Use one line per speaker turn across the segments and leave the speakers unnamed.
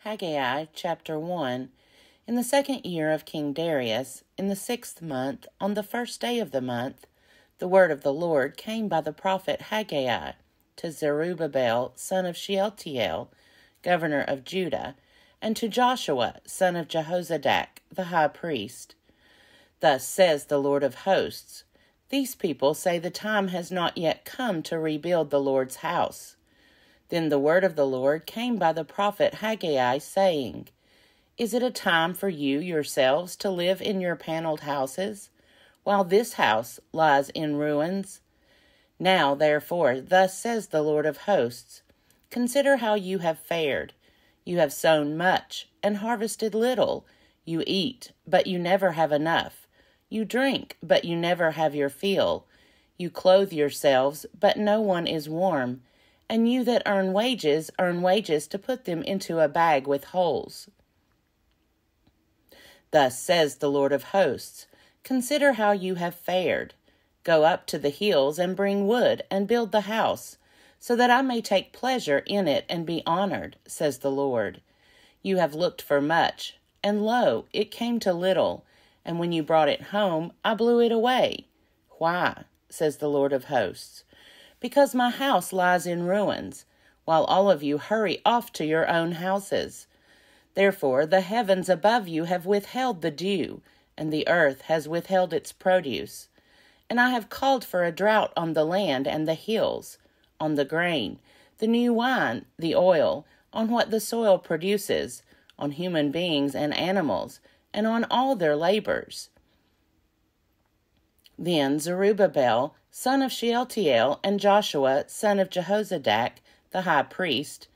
Haggai chapter 1. In the 2nd year of King Darius, in the 6th month, on the 1st day of the month, the word of the Lord came by the prophet Haggai to Zerubbabel, son of Shealtiel, governor of Judah, and to Joshua, son of Jehozadak, the high priest. Thus says the Lord of hosts, these people say the time has not yet come to rebuild the Lord's house. Then the word of the Lord came by the prophet Haggai, saying, Is it a time for you yourselves to live in your paneled houses, while this house lies in ruins? Now, therefore, thus says the Lord of hosts, consider how you have fared. You have sown much and harvested little. You eat, but you never have enough. You drink, but you never have your fill. You clothe yourselves, but no one is warm. And you that earn wages to put them into a bag with holes. Thus says the Lord of hosts, consider how you have fared. Go up to the hills and bring wood and build the house, so that I may take pleasure in it and be honored, says the Lord. You have looked for much, and lo, it came to little, and when you brought it home, I blew it away. Why, says the Lord of hosts? Because my house lies in ruins, while all of you hurry off to your own houses. Therefore the heavens above you have withheld the dew, and the earth has withheld its produce. And I have called for a drought on the land and the hills, on the grain, the new wine, the oil, on what the soil produces, on human beings and animals, and on all their labors. Then Zerubbabel, son of Shealtiel, and Joshua, son of Jehozadak, the high priest,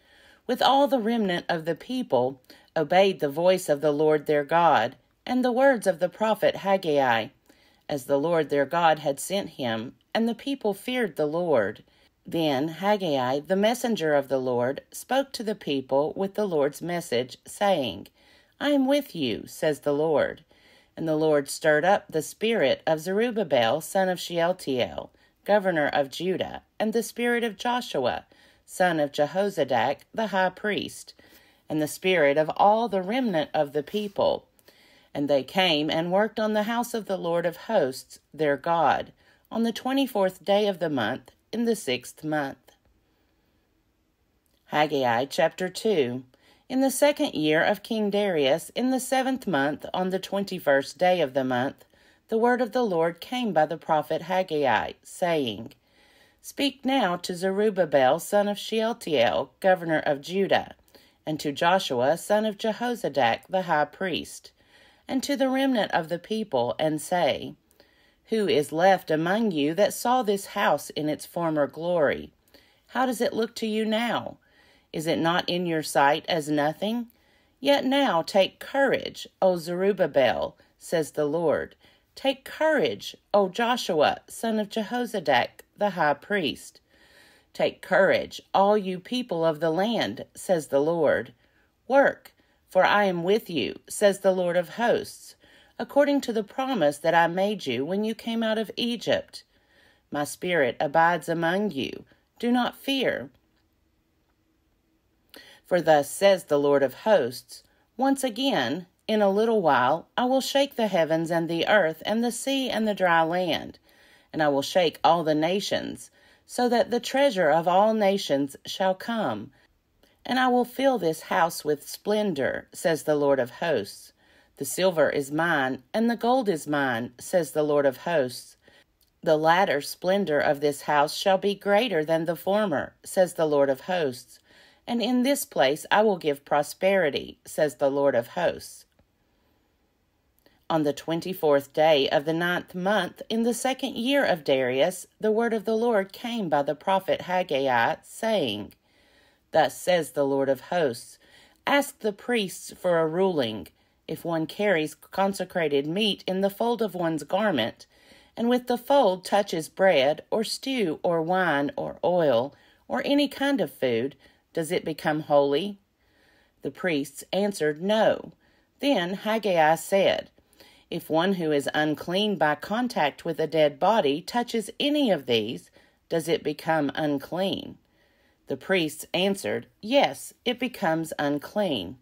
with all the remnant of the people, obeyed the voice of the Lord their God, and the words of the prophet Haggai, as the Lord their God had sent him, and the people feared the Lord. Then Haggai, the messenger of the Lord, spoke to the people with the Lord's message, saying, I am with you, says the Lord. And the Lord stirred up the spirit of Zerubbabel, son of Shealtiel, governor of Judah, and the spirit of Joshua, son of Jehozadak, the high priest, and the spirit of all the remnant of the people. And they came and worked on the house of the Lord of hosts, their God, on the 24th day of the month, in the 6th month. Haggai chapter 2. In the 2nd year of King Darius, in the 7th month, on the 21st day of the month, the word of the Lord came by the prophet Haggai, saying, Speak now to Zerubbabel, son of Shealtiel, governor of Judah, and to Joshua, son of Jehozadak, the high priest, and to the remnant of the people, and say, Who is left among you that saw this house in its former glory? How does it look to you now? Is it not in your sight as nothing? Yet now take courage, O Zerubbabel, says the Lord. Take courage, O Joshua, son of Jehozadak, the high priest. Take courage, all you people of the land, says the Lord. Work, for I am with you, says the Lord of hosts, according to the promise that I made you when you came out of Egypt. My spirit abides among you. Do not fear. For thus says the Lord of hosts, once again, in a little while, I will shake the heavens and the earth and the sea and the dry land, and I will shake all the nations, so that the treasure of all nations shall come. And I will fill this house with splendor, says the Lord of hosts. The silver is mine, and the gold is mine, says the Lord of hosts. The latter splendor of this house shall be greater than the former, says the Lord of hosts. And in this place I will give prosperity, says the Lord of hosts. On the 24th day of the 9th month, in the 2nd year of Darius, the word of the Lord came by the prophet Haggai, saying, Thus says the Lord of hosts, Ask the priests for a ruling, if one carries consecrated meat in the fold of one's garment, and with the fold touches bread, or stew, or wine, or oil, or any kind of food, does it become holy? The priests answered, No. Then Haggai said, If one who is unclean by contact with a dead body touches any of these, does it become unclean? The priests answered, Yes, it becomes unclean.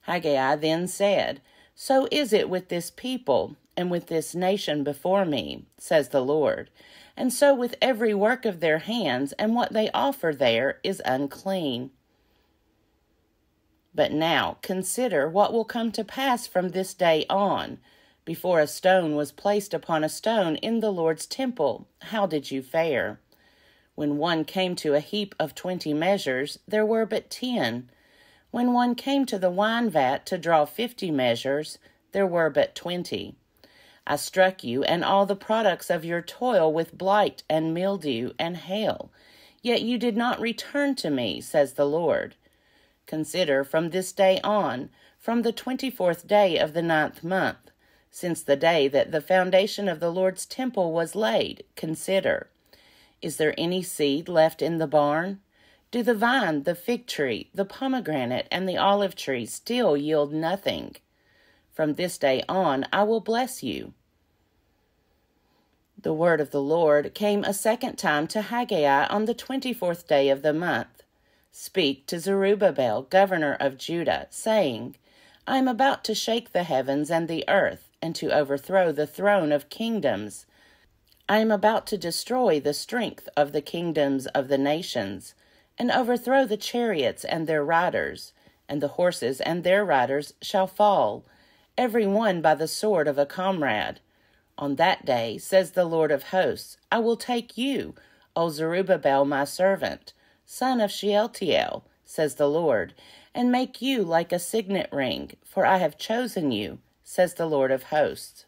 Haggai then said, So is it with this people and with this nation before me, says the Lord. And so with every work of their hands, and what they offer there is unclean. But now consider what will come to pass from this day on. Before a stone was placed upon a stone in the Lord's temple, how did you fare? When one came to a heap of 20 measures, there were but 10. When one came to the wine vat to draw 50 measures, there were but 20. I struck you and all the products of your toil with blight and mildew and hail, yet you did not return to me, says the Lord. Consider from this day on, from the 24th day of the 9th month, since the day that the foundation of the Lord's temple was laid, consider. Is there any seed left in the barn? Do the vine, the fig tree, the pomegranate, and the olive tree still yield nothing? From this day on I will bless you. The word of the Lord came a second time to Haggai on the 24th day of the month. Speak to Zerubbabel, governor of Judah, saying, I am about to shake the heavens and the earth, and to overthrow the throne of kingdoms. I am about to destroy the strength of the kingdoms of the nations, and overthrow the chariots and their riders, and the horses and their riders shall fall, every one by the sword of a comrade. On that day, says the Lord of hosts, I will take you, O Zerubbabel my servant, son of Shealtiel, says the Lord, and make you like a signet ring, for I have chosen you, says the Lord of hosts.